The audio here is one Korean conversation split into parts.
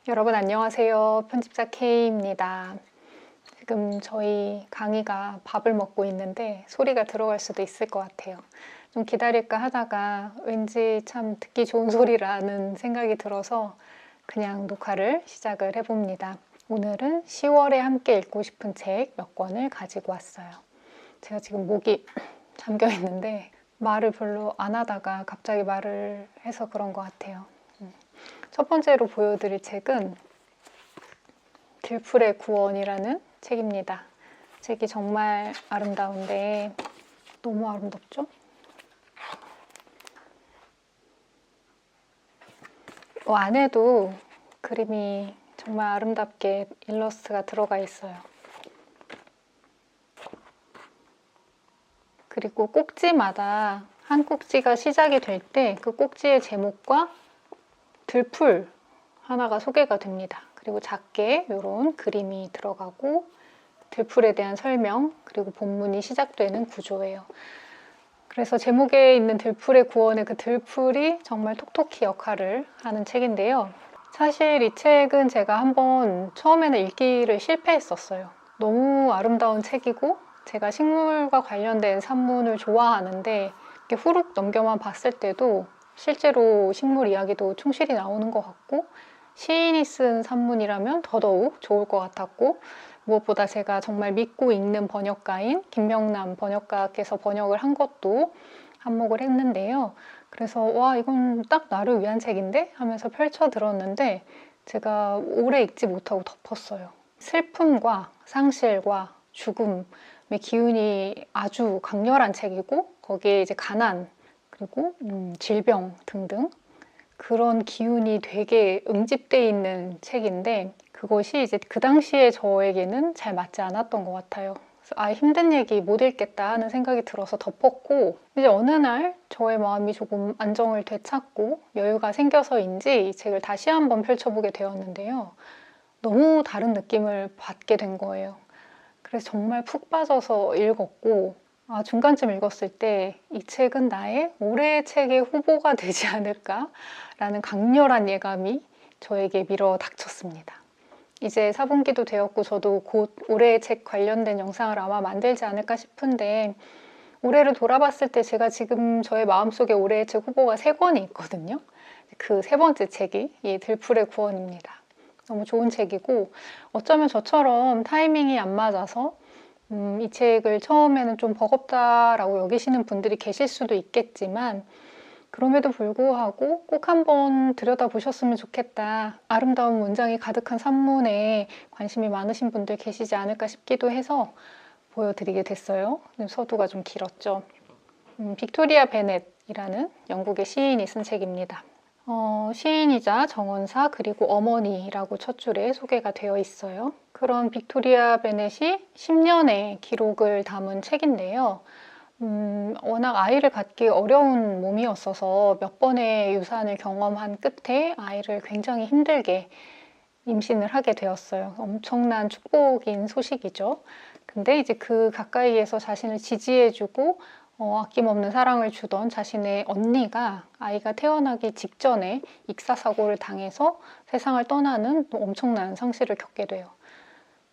여러분 안녕하세요. 편집자 K입니다. 지금 저희 강이가 밥을 먹고 있는데 소리가 들어갈 수도 있을 것 같아요. 좀 기다릴까 하다가 왠지 참 듣기 좋은 소리라는 생각이 들어서 그냥 녹화를 시작을 해봅니다. 오늘은 10월에 함께 읽고 싶은 책 몇 권을 가지고 왔어요. 제가 지금 목이 잠겨 있는데 말을 별로 안 하다가 갑자기 말을 해서 그런 것 같아요. 첫 번째로 보여드릴 책은 들풀의 구원이라는 책입니다. 책이 정말 아름다운데 너무 아름답죠? 안에도 그림이 정말 아름답게 일러스트가 들어가 있어요. 그리고 꼭지마다 한 꼭지가 시작이 될 때 그 꼭지의 제목과 들풀 하나가 소개가 됩니다. 그리고 작게 이런 그림이 들어가고 들풀에 대한 설명 그리고 본문이 시작되는 구조예요. 그래서 제목에 있는 들풀의 구원의 그 들풀이 정말 톡톡히 역할을 하는 책인데요. 사실 이 책은 제가 한번 처음에는 읽기를 실패했었어요. 너무 아름다운 책이고 제가 식물과 관련된 산문을 좋아하는데 이렇게 후룩 넘겨만 봤을 때도 실제로 식물 이야기도 충실히 나오는 것 같고 시인이 쓴 산문이라면 더더욱 좋을 것 같았고 무엇보다 제가 정말 믿고 읽는 번역가인 김명남 번역가께서 번역을 한 것도 한몫을 했는데요. 그래서 와 이건 딱 나를 위한 책인데 하면서 펼쳐 들었는데 제가 오래 읽지 못하고 덮었어요. 슬픔과 상실과 죽음의 기운이 아주 강렬한 책이고 거기에 이제 가난 그리고 질병 등등 그런 기운이 되게 응집돼 있는 책인데 그것이 이제 그 당시에 저에게는 잘 맞지 않았던 것 같아요. 그래서 힘든 얘기 못 읽겠다 하는 생각이 들어서 덮었고 이제 어느 날 저의 마음이 조금 안정을 되찾고 여유가 생겨서인지 이 책을 다시 한번 펼쳐보게 되었는데요. 너무 다른 느낌을 받게 된 거예요. 그래서 정말 푹 빠져서 읽었고 중간쯤 읽었을 때 이 책은 나의 올해의 책의 후보가 되지 않을까라는 강렬한 예감이 저에게 밀어 닥쳤습니다. 이제 4분기도 되었고 저도 곧 올해의 책 관련된 영상을 아마 만들지 않을까 싶은데 올해를 돌아봤을 때 제가 지금 저의 마음속에 올해의 책 후보가 3권이 있거든요. 그 3번째 책이 이 들풀의 구원입니다. 너무 좋은 책이고 어쩌면 저처럼 타이밍이 안 맞아서 이 책을 처음에는 좀 버겁다라고 여기시는 분들이 계실 수도 있겠지만 그럼에도 불구하고 꼭 한번 들여다보셨으면 좋겠다. 아름다운 문장이 가득한 산문에 관심이 많으신 분들 계시지 않을까 싶기도 해서 보여드리게 됐어요. 서두가 좀 길었죠. 빅토리아 베넷이라는 영국의 시인이 쓴 책입니다. 시인이자 정원사 그리고 어머니라고 첫 줄에 소개가 되어 있어요. 그런 빅토리아 베넷이 10년의 기록을 담은 책인데요. 워낙 아이를 갖기 어려운 몸이었어서 몇 번의 유산을 경험한 끝에 아이를 굉장히 힘들게 임신을 하게 되었어요. 엄청난 축복인 소식이죠. 근데 이제 그 가까이에서 자신을 지지해주고 아낌없는 사랑을 주던 자신의 언니가 아이가 태어나기 직전에 익사사고를 당해서 세상을 떠나는 엄청난 상실을 겪게 돼요.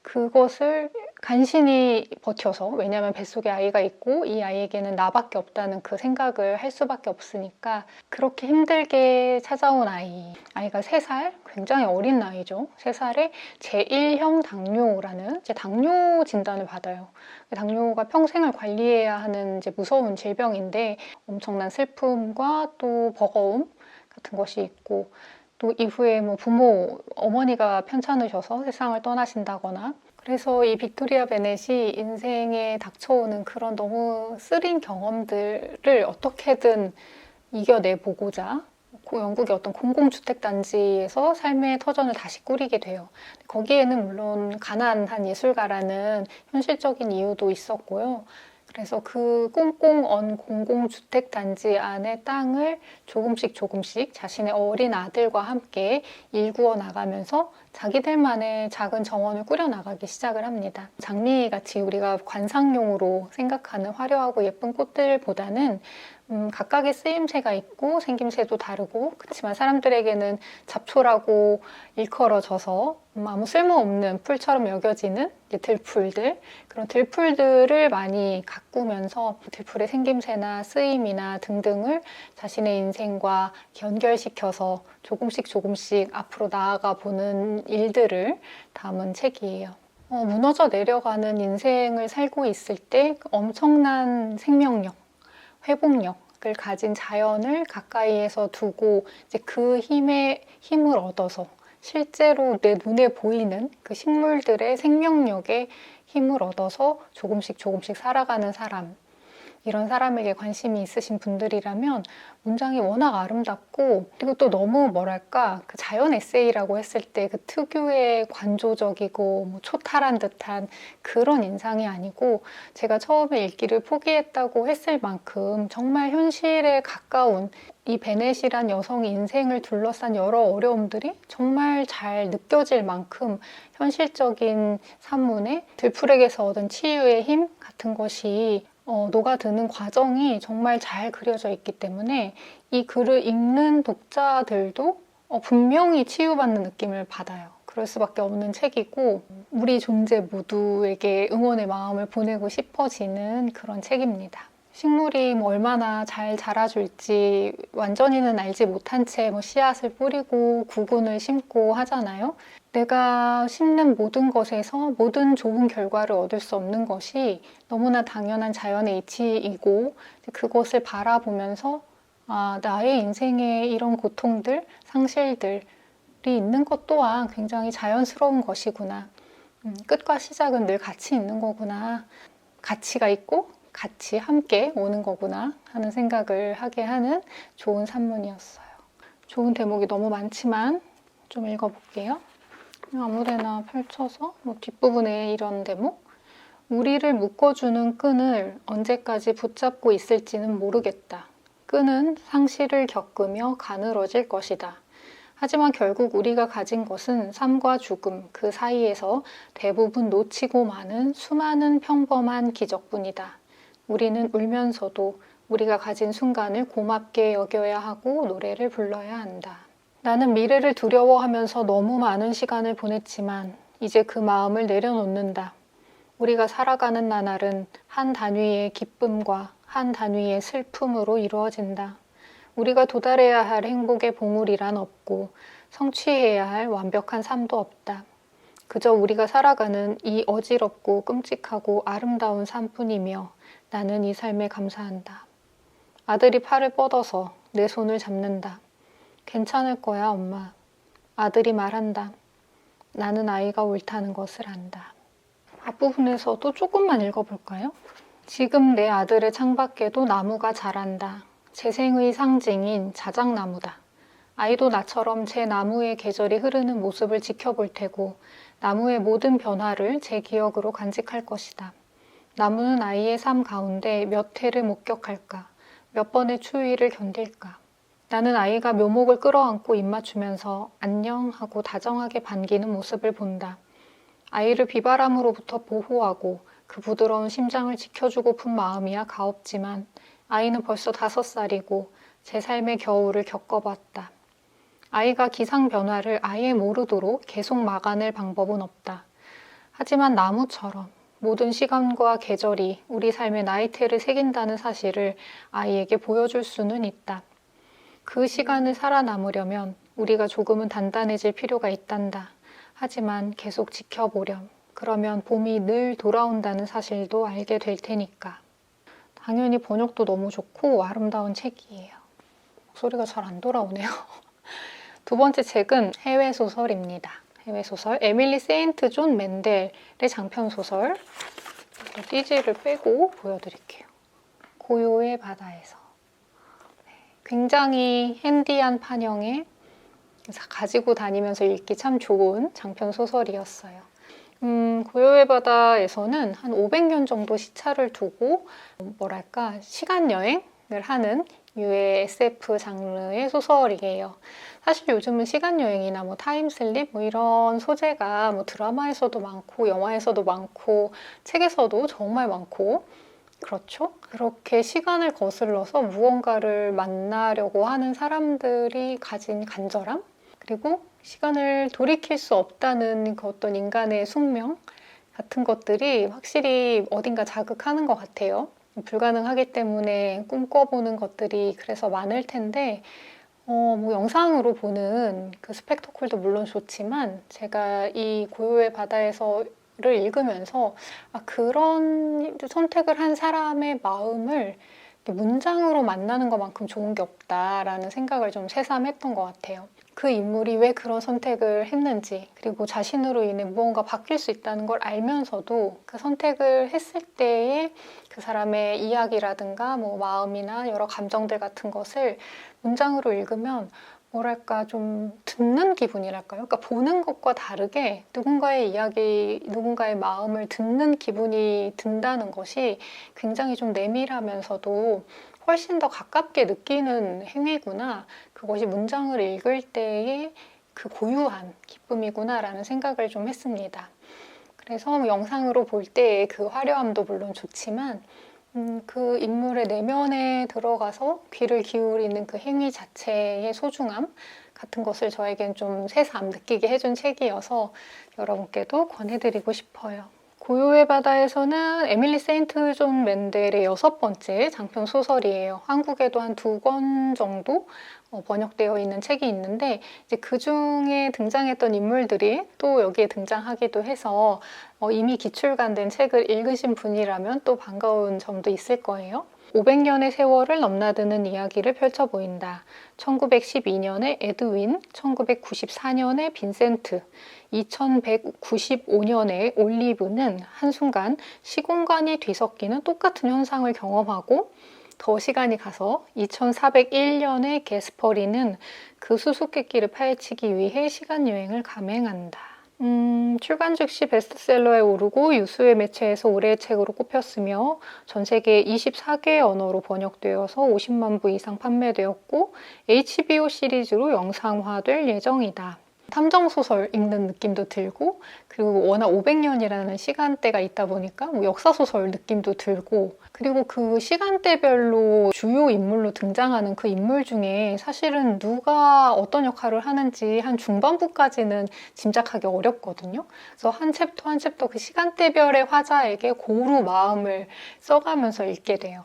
그것을 간신히 버텨서 왜냐하면 뱃속에 아이가 있고 이 아이에게는 나밖에 없다는 그 생각을 할 수밖에 없으니까 그렇게 힘들게 찾아온 아이가 3살 굉장히 어린 나이죠. 3살에 제1형 당뇨라는 이제 당뇨 진단을 받아요. 당뇨가 평생을 관리해야 하는 이제 무서운 질병인데 엄청난 슬픔과 또 버거움 같은 것이 있고 또 이후에 뭐 어머니가 편찮으셔서 세상을 떠나신다거나 그래서 이 빅토리아 베넷이 인생에 닥쳐오는 그런 너무 쓰린 경험들을 어떻게든 이겨내보고자 영국의 어떤 공공주택단지에서 삶의 터전을 다시 꾸리게 돼요. 거기에는 물론 가난한 예술가라는 현실적인 이유도 있었고요. 그래서 그 꽁꽁 언 공공주택단지 안의 땅을 조금씩 자신의 어린 아들과 함께 일구어 나가면서 자기들만의 작은 정원을 꾸려나가기 시작을 합니다. 장미같이 우리가 관상용으로 생각하는 화려하고 예쁜 꽃들보다는 각각의 쓰임새가 있고 생김새도 다르고 그렇지만 사람들에게는 잡초라고 일컬어져서 아무 쓸모없는 풀처럼 여겨지는 들풀들, 그런 들풀들을 많이 가꾸면서 들풀의 생김새나 쓰임이나 등등을 자신의 인생과 연결시켜서 조금씩 앞으로 나아가 보는 일들을 담은 책이에요. 무너져 내려가는 인생을 살고 있을 때 엄청난 생명력, 회복력을 가진 자연을 가까이에서 두고 이제 그 힘을 얻어서 실제로 내 눈에 보이는 그 식물들의 생명력에 힘을 얻어서 조금씩 살아가는 사람, 이런 사람에게 관심이 있으신 분들이라면 문장이 워낙 아름답고 그리고 또 너무 뭐랄까 그 자연 에세이라고 했을 때 그 특유의 관조적이고 뭐 초탈한 듯한 그런 인상이 아니고 제가 처음에 읽기를 포기했다고 했을 만큼 정말 현실에 가까운 이 베넷이란 여성의 인생을 둘러싼 여러 어려움들이 정말 잘 느껴질 만큼 현실적인 산문에 들풀에게서 얻은 치유의 힘 같은 것이 녹아드는 과정이 정말 잘 그려져 있기 때문에 이 글을 읽는 독자들도 분명히 치유받는 느낌을 받아요. 그럴 수밖에 없는 책이고 우리 존재 모두에게 응원의 마음을 보내고 싶어지는 그런 책입니다. 식물이 얼마나 잘 자라줄지 완전히는 알지 못한 채 씨앗을 뿌리고 구근을 심고 하잖아요. 내가 심는 모든 것에서 모든 좋은 결과를 얻을 수 없는 것이 너무나 당연한 자연의 이치이고 그것을 바라보면서 나의 인생에 이런 고통들, 상실들이 있는 것 또한 굉장히 자연스러운 것이구나. 끝과 시작은 늘 같이 있는 거구나. 가치가 있고 같이 함께 오는 거구나 하는 생각을 하게 하는 좋은 산문이었어요. 좋은 대목이 너무 많지만 좀 읽어볼게요. 아무데나 펼쳐서 뒷부분에 이런 대목. 우리를 묶어주는 끈을 언제까지 붙잡고 있을지는 모르겠다. 끈은 상실을 겪으며 가늘어질 것이다. 하지만 결국 우리가 가진 것은 삶과 죽음 그 사이에서 대부분 놓치고 마는 수많은 평범한 기적뿐이다. 우리는 울면서도 우리가 가진 순간을 고맙게 여겨야 하고 노래를 불러야 한다. 나는 미래를 두려워하면서 너무 많은 시간을 보냈지만 이제 그 마음을 내려놓는다. 우리가 살아가는 나날은 한 단위의 기쁨과 한 단위의 슬픔으로 이루어진다. 우리가 도달해야 할 행복의 보물이란 없고 성취해야 할 완벽한 삶도 없다. 그저 우리가 살아가는 이 어지럽고 끔찍하고 아름다운 삶뿐이며 나는 이 삶에 감사한다. 아들이 팔을 뻗어서 내 손을 잡는다. 괜찮을 거야, 엄마. 아들이 말한다. 나는 아이가 옳다는 것을 안다. 앞부분에서도 조금만 읽어볼까요? 지금 내 아들의 창밖에도 나무가 자란다. 재생의 상징인 자작나무다. 아이도 나처럼 제 나무의 계절이 흐르는 모습을 지켜볼 테고 나무의 모든 변화를 제 기억으로 간직할 것이다. 나무는 아이의 삶 가운데 몇 해를 목격할까? 몇 번의 추위를 견딜까? 나는 아이가 묘목을 끌어안고 입맞추면서 안녕 하고 다정하게 반기는 모습을 본다. 아이를 비바람으로부터 보호하고 그 부드러운 심장을 지켜주고픈 마음이야 가없지만 아이는 벌써 5살이고 제 삶의 겨울을 겪어봤다. 아이가 기상 변화를 아예 모르도록 계속 막아낼 방법은 없다. 하지만 나무처럼 모든 시간과 계절이 우리 삶의 나이테를 새긴다는 사실을 아이에게 보여줄 수는 있다. 그 시간을 살아남으려면 우리가 조금은 단단해질 필요가 있단다. 하지만 계속 지켜보렴. 그러면 봄이 늘 돌아온다는 사실도 알게 될 테니까. 당연히 번역도 너무 좋고 아름다운 책이에요. 목소리가 잘 안 돌아오네요. 두 번째 책은 해외 소설입니다. 해외 소설 에밀리 세인트 존 맨델의 장편 소설. 띠지를 빼고 보여드릴게요. 고요의 바다에서. 굉장히 핸디한 판형에 가지고 다니면서 읽기 참 좋은 장편 소설이었어요. 고요의 바다에서는 한 500년 정도 시차를 두고 시간 여행을 하는 유의 SF 장르의 소설이에요. 사실 요즘은 시간 여행이나 타임슬립 이런 소재가 드라마에서도 많고 영화에서도 많고 책에서도 정말 많고 그렇죠? 그렇게 시간을 거슬러서 무언가를 만나려고 하는 사람들이 가진 간절함? 그리고 시간을 돌이킬 수 없다는 그 어떤 인간의 숙명 같은 것들이 확실히 어딘가 자극하는 것 같아요. 불가능하기 때문에 꿈꿔보는 것들이 그래서 많을 텐데 뭐 영상으로 보는 그 스펙터클도 물론 좋지만 제가 이 고요의 바다에서를 읽으면서 그런 선택을 한 사람의 마음을 문장으로 만나는 것만큼 좋은 게 없다라는 생각을 좀 새삼했던 것 같아요. 그 인물이 왜 그런 선택을 했는지, 그리고 자신으로 인해 무언가 바뀔 수 있다는 걸 알면서도 그 선택을 했을 때의 그 사람의 이야기라든가 뭐 마음이나 여러 감정들 같은 것을 문장으로 읽으면 뭐랄까 좀 듣는 기분이랄까요? 그러니까 보는 것과 다르게 누군가의 이야기, 누군가의 마음을 듣는 기분이 든다는 것이 굉장히 좀 내밀하면서도 훨씬 더 가깝게 느끼는 행위구나. 그것이 문장을 읽을 때의 그 고유한 기쁨이구나라는 생각을 좀 했습니다. 그래서 영상으로 볼 때의 그 화려함도 물론 좋지만 그 인물의 내면에 들어가서 귀를 기울이는 그 행위 자체의 소중함 같은 것을 저에겐 좀 새삼 느끼게 해준 책이어서 여러분께도 권해드리고 싶어요. 고요의 바다에서는 에밀리 세인트 존 맨델의 6번째 장편 소설이에요. 한국에도 한 2권 정도 번역되어 있는 책이 있는데 이제 그 중에 등장했던 인물들이 또 여기에 등장하기도 해서 이미 기출간된 책을 읽으신 분이라면 또 반가운 점도 있을 거예요. 500년의 세월을 넘나드는 이야기를 펼쳐 보인다. 1912년에 에드윈, 1994년에 빈센트, 2195년에 올리브는 한순간 시공간이 뒤섞이는 똑같은 현상을 경험하고 더 시간이 가서 2401년에 게스퍼리는 그 수수께끼를 파헤치기 위해 시간여행을 감행한다. 출간 즉시 베스트셀러에 오르고 유수의 매체에서 올해의 책으로 꼽혔으며 전 세계 24개의 언어로 번역되어서 50만 부 이상 판매되었고 HBO 시리즈로 영상화될 예정이다. 탐정소설 읽는 느낌도 들고 그리고 워낙 500년이라는 시간대가 있다 보니까 뭐 역사소설 느낌도 들고 그리고 그 시간대별로 주요 인물로 등장하는 그 인물 중에 사실은 누가 어떤 역할을 하는지 한 중반부까지는 짐작하기 어렵거든요. 그래서 한 챕터 한 챕터 그 시간대별의 화자에게 고루 마음을 써가면서 읽게 돼요.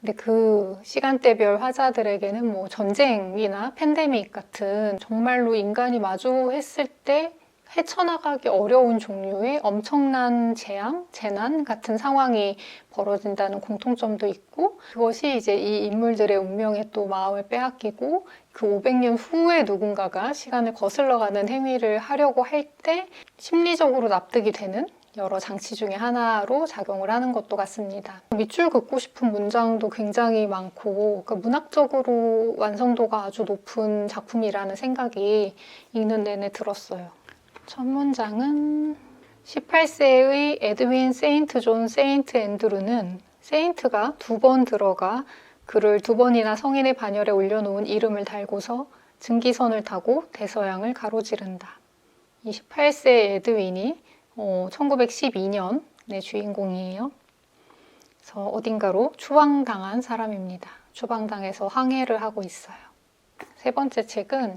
근데 그 시간대별 화자들에게는 뭐 전쟁이나 팬데믹 같은 정말로 인간이 마주했을 때 헤쳐나가기 어려운 종류의 엄청난 재앙, 재난 같은 상황이 벌어진다는 공통점도 있고 그것이 이제 이 인물들의 운명에 또 마음을 빼앗기고 그 500년 후에 누군가가 시간을 거슬러가는 행위를 하려고 할 때 심리적으로 납득이 되는 여러 장치 중에 하나로 작용을 하는 것도 같습니다. 밑줄 긋고 싶은 문장도 굉장히 많고 그러니까 문학적으로 완성도가 아주 높은 작품이라는 생각이 읽는 내내 들었어요. 첫 문장은 18세의 에드윈 세인트 존 세인트 앤드루는 세인트가 2번 들어가 그를 2번이나 성인의 반열에 올려놓은 이름을 달고서 증기선을 타고 대서양을 가로지른다. 28세의 에드윈이 1912년의 주인공이에요. 그래서 어딘가로 추방당한 사람입니다. 추방당해서 항해를 하고 있어요. 세 번째 책은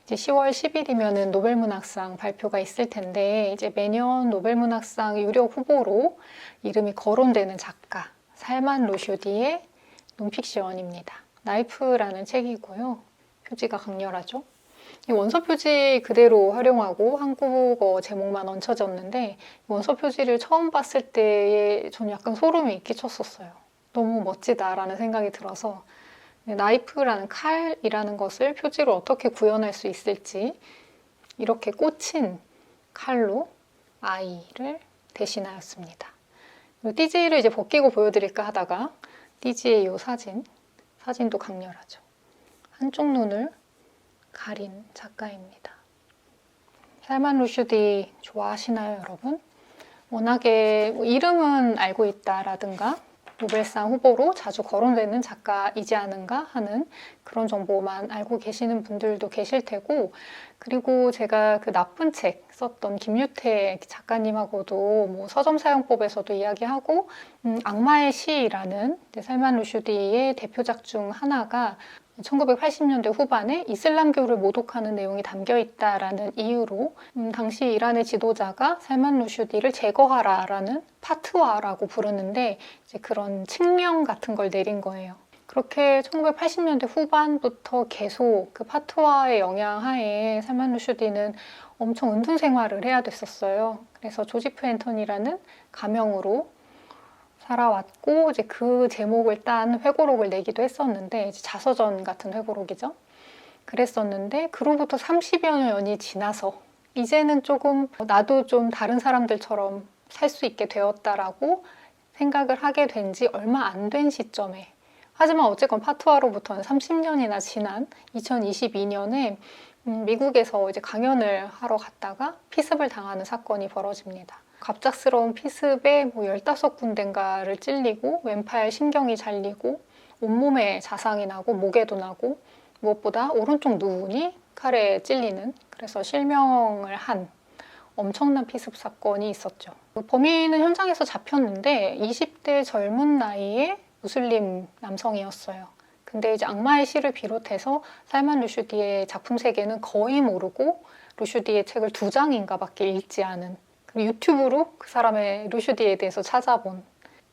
이제 10월 10일이면은 노벨문학상 발표가 있을 텐데 이제 매년 노벨문학상 유력 후보로 이름이 거론되는 작가 살만 루슈디의 논픽션입니다. 나이프라는 책이고요. 표지가 강렬하죠. 이 원서 표지 그대로 활용하고 한국어 제목만 얹혀졌는데 원서 표지를 처음 봤을 때에 저는 약간 소름이 끼쳤었어요. 너무 멋지다라는 생각이 들어서 나이프라는 칼이라는 것을 표지로 어떻게 구현할 수 있을지 이렇게 꽂힌 칼로 아이를 대신하였습니다. 띠지를 이제 벗기고 보여드릴까 하다가 띠지의 이 사진도 강렬하죠. 한쪽 눈을 가린 작가입니다. 살만 루슈디 좋아하시나요, 여러분? 워낙에 뭐 이름은 알고 있다라든가 노벨상 후보로 자주 거론되는 작가이지 않은가 하는 그런 정보만 알고 계시는 분들도 계실 테고, 그리고 제가 그 나쁜 책 썼던 김유태 작가님하고도 뭐 서점 사용법에서도 이야기하고, 악마의 시라는 살만 루슈디의 대표작 중 하나가 1980년대 후반에 이슬람교를 모독하는 내용이 담겨 있다라는 이유로 당시 이란의 지도자가 살만 루슈디를 제거하라라는 파트와라고 부르는데, 이제 그런 칙령 같은 걸 내린 거예요. 그렇게 1980년대 후반부터 계속 그 파트와의 영향 하에 살만 루슈디는 엄청 은둔 생활을 해야 됐었어요. 그래서 조지프 앤턴이라는 가명으로 살아왔고, 이제 그 제목을 딴 회고록을 내기도 했었는데, 이제 자서전 같은 회고록이죠. 그랬었는데, 그로부터 30여 년이 지나서 이제는 조금 나도 좀 다른 사람들처럼 살 수 있게 되었다라고 생각을 하게 된 지 얼마 안 된 시점에, 하지만 어쨌건 파트와로부터는 30년이나 지난 2022년에 미국에서 이제 강연을 하러 갔다가 피습을 당하는 사건이 벌어집니다. 갑작스러운 피습에 뭐 15군데인가를 찔리고 왼팔 신경이 잘리고 온몸에 자상이 나고 목에도 나고, 무엇보다 오른쪽 눈이 칼에 찔리는, 그래서 실명을 한 엄청난 피습 사건이 있었죠. 범인은 현장에서 잡혔는데 20대 젊은 나이에 무슬림 남성이었어요. 근데 이제 악마의 시를 비롯해서 살만 루슈디의 작품 세계는 거의 모르고, 루슈디의 책을 2장인가 밖에 읽지 않은, 그리고 유튜브로 그 사람의 루슈디에 대해서 찾아본,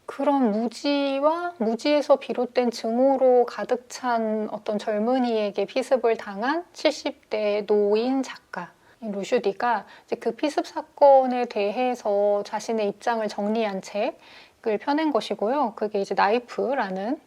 그런 무지와 무지에서 비롯된 증오로 가득 찬 어떤 젊은이에게 피습을 당한 70대 노인 작가 루슈디가 이제 그 피습 사건에 대해서 자신의 입장을 정리한 책을 펴낸 것이고요. 그게 이제 나이프라는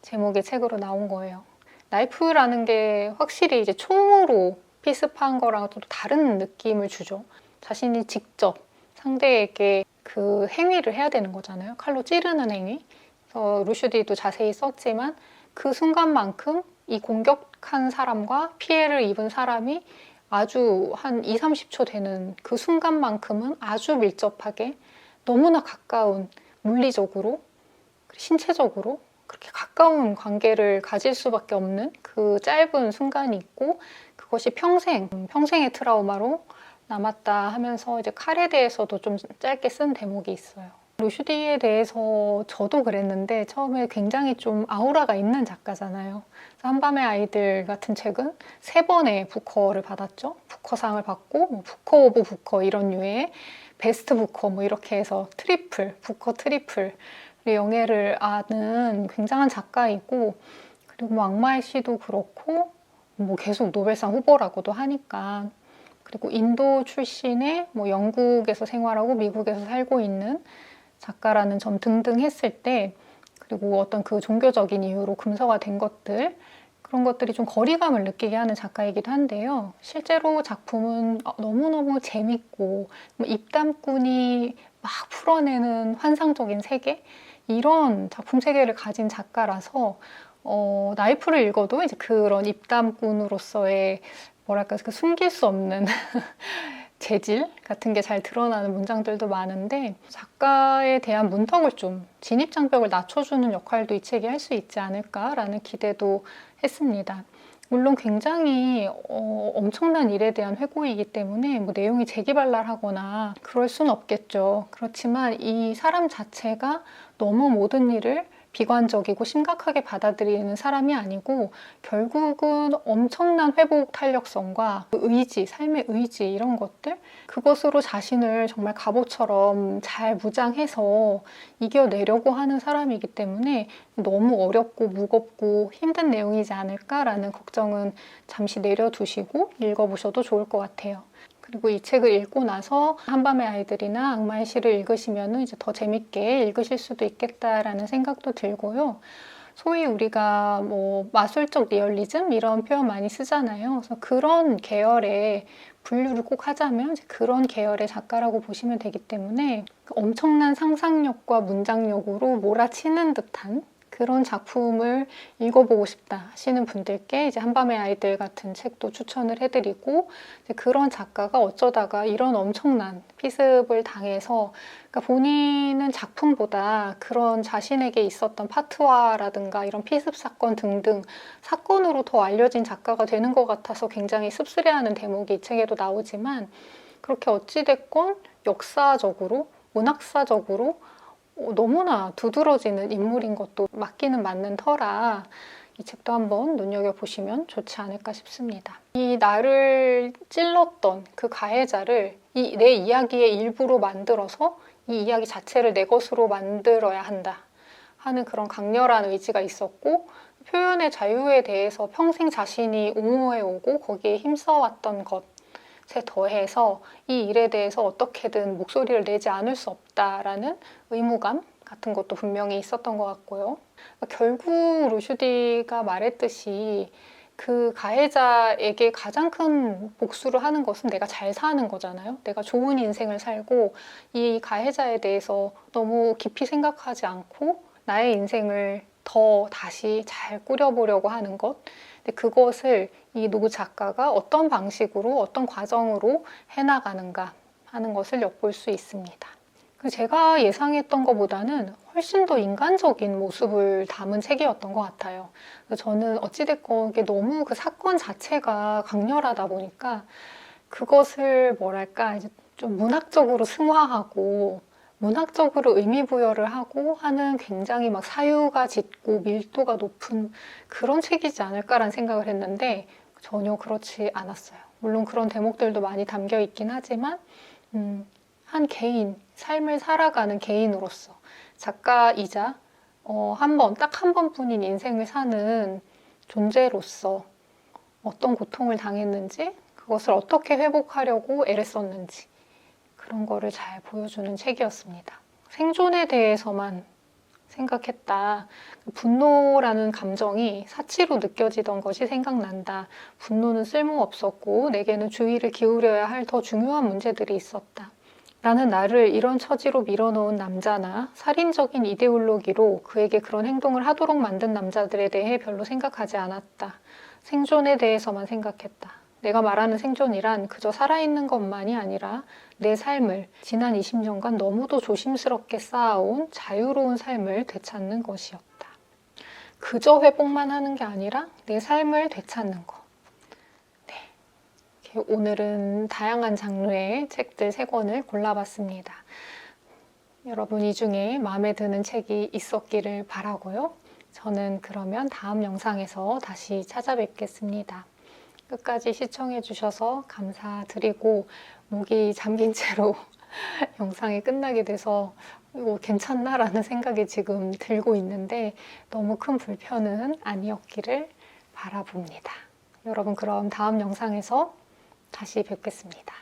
제목의 책으로 나온 거예요. 나이프라는 게 확실히 이제 총으로 피습한 거랑 또 다른 느낌을 주죠. 자신이 직접 상대에게 그 행위를 해야 되는 거잖아요. 칼로 찌르는 행위. 그래서 루슈디도 자세히 썼지만 그 순간만큼 이 공격한 사람과 피해를 입은 사람이 아주 한 2, 30초 되는 그 순간만큼은 아주 밀접하게 너무나 가까운, 물리적으로, 신체적으로 그렇게 가까운 관계를 가질 수밖에 없는 그 짧은 순간이 있고, 그것이 평생의 트라우마로 남았다 하면서 이제 칼에 대해서도 좀 짧게 쓴 대목이 있어요. 루슈디에 대해서 저도 그랬는데 처음에 굉장히 좀 아우라가 있는 작가잖아요. 한밤의 아이들 같은 책은 3번의 부커를 받았죠. 부커상을 받고 뭐 부커 오브 부커 이런 류의 베스트 부커 뭐 이렇게 해서 부커 트리플 영예를 아는 굉장한 작가이고, 그리고 뭐 악마의 시도 그렇고 뭐 계속 노벨상 후보라고도 하니까, 그리고 인도 출신의 뭐 영국에서 생활하고 미국에서 살고 있는 작가라는 점 등등 했을 때, 그리고 어떤 그 종교적인 이유로 금서가 된 것들, 그런 것들이 좀 거리감을 느끼게 하는 작가이기도 한데요. 실제로 작품은 너무너무 재밌고, 입담꾼이 막 풀어내는 환상적인 세계, 이런 작품 세계를 가진 작가라서 나이프를 읽어도 이제 그런 입담꾼으로서의 뭐랄까 그 숨길 수 없는 재질 같은 게 잘 드러나는 문장들도 많은데, 작가에 대한 문턱을 좀, 진입장벽을 낮춰주는 역할도 이 책이 할 수 있지 않을까라는 기대도 했습니다. 물론 굉장히 엄청난 일에 대한 회고이기 때문에 뭐 내용이 재기발랄하거나 그럴 순 없겠죠. 그렇지만 이 사람 자체가 너무 모든 일을 비관적이고 심각하게 받아들이는 사람이 아니고, 결국은 엄청난 회복 탄력성과 의지, 삶의 의지 이런 것들, 그것으로 자신을 정말 갑옷처럼 잘 무장해서 이겨내려고 하는 사람이기 때문에 너무 어렵고 무겁고 힘든 내용이지 않을까라는 걱정은 잠시 내려두시고 읽어보셔도 좋을 것 같아요. 그리고 이 책을 읽고 나서 한밤의 아이들이나 악마의 시를 읽으시면 이제 더 재밌게 읽으실 수도 있겠다라는 생각도 들고요. 소위 우리가 뭐 마술적 리얼리즘 이런 표현 많이 쓰잖아요. 그래서 그런 계열의 분류를 꼭 하자면 그런 계열의 작가라고 보시면 되기 때문에 엄청난 상상력과 문장력으로 몰아치는 듯한 그 그런 작품을 읽어보고 싶다 하시는 분들께 이제 한밤의 아이들 같은 책도 추천을 해드리고, 이제 그런 작가가 어쩌다가 이런 엄청난 피습을 당해서, 그러니까 본인은 작품보다 그런 자신에게 있었던 파트화라든가 이런 피습 사건 등등 사건으로 더 알려진 작가가 되는 것 같아서 굉장히 씁쓸해하는 대목이 이 책에도 나오지만, 그렇게 어찌됐건 역사적으로, 문학사적으로 너무나 두드러지는 인물인 것도 맞기는 맞는 터라 이 책도 한번 눈여겨보시면 좋지 않을까 싶습니다. 이 나를 찔렀던 그 가해자를 내 이야기의 일부로 만들어서 이 이야기 자체를 내 것으로 만들어야 한다 하는 그런 강렬한 의지가 있었고, 표현의 자유에 대해서 평생 자신이 옹호해오고 거기에 힘써왔던 것에 더해서 이 일에 대해서 어떻게든 목소리를 내지 않을 수 없다라는 의무감 같은 것도 분명히 있었던 것 같고요. 결국 루슈디가 말했듯이 그 가해자에게 가장 큰 복수를 하는 것은 내가 잘 사는 거잖아요. 내가 좋은 인생을 살고 이 가해자에 대해서 너무 깊이 생각하지 않고 나의 인생을 더 다시 잘 꾸려보려고 하는 것. 근데 그것을 이 노 작가가 어떤 방식으로, 어떤 과정으로 해나가는가 하는 것을 엿볼 수 있습니다. 제가 예상했던 것보다는 훨씬 더 인간적인 모습을 담은 책이었던 것 같아요. 저는 어찌됐건 이게 너무 그 사건 자체가 강렬하다 보니까 그것을 뭐랄까 이제 좀 문학적으로 승화하고 문학적으로 의미 부여를 하고 하는 굉장히 막 사유가 짙고 밀도가 높은 그런 책이지 않을까라는 생각을 했는데 전혀 그렇지 않았어요. 물론 그런 대목들도 많이 담겨 있긴 하지만 한 개인, 삶을 살아가는 개인으로서 작가이자 딱 한 번뿐인 인생을 사는 존재로서 어떤 고통을 당했는지, 그것을 어떻게 회복하려고 애를 썼는지 그런 거를 잘 보여주는 책이었습니다. 생존에 대해서만 생각했다. 분노라는 감정이 사치로 느껴지던 것이 생각난다. 분노는 쓸모없었고 내게는 주의를 기울여야 할 더 중요한 문제들이 있었다. 나는 나를 이런 처지로 밀어넣은 남자나 살인적인 이데올로기로 그에게 그런 행동을 하도록 만든 남자들에 대해 별로 생각하지 않았다. 생존에 대해서만 생각했다. 내가 말하는 생존이란 그저 살아있는 것만이 아니라 내 삶을 지난 20년간 너무도 조심스럽게 쌓아온 자유로운 삶을 되찾는 것이었다. 그저 회복만 하는 게 아니라 내 삶을 되찾는 것. 오늘은 다양한 장르의 책들 3권을 골라봤습니다. 여러분 이 중에 마음에 드는 책이 있었기를 바라고요. 저는 그러면 다음 영상에서 다시 찾아뵙겠습니다. 끝까지 시청해 주셔서 감사드리고, 목이 잠긴 채로 영상이 끝나게 돼서 이거 괜찮나? 라는 생각이 지금 들고 있는데 너무 큰 불편은 아니었기를 바라봅니다. 여러분 그럼 다음 영상에서 다시 뵙겠습니다.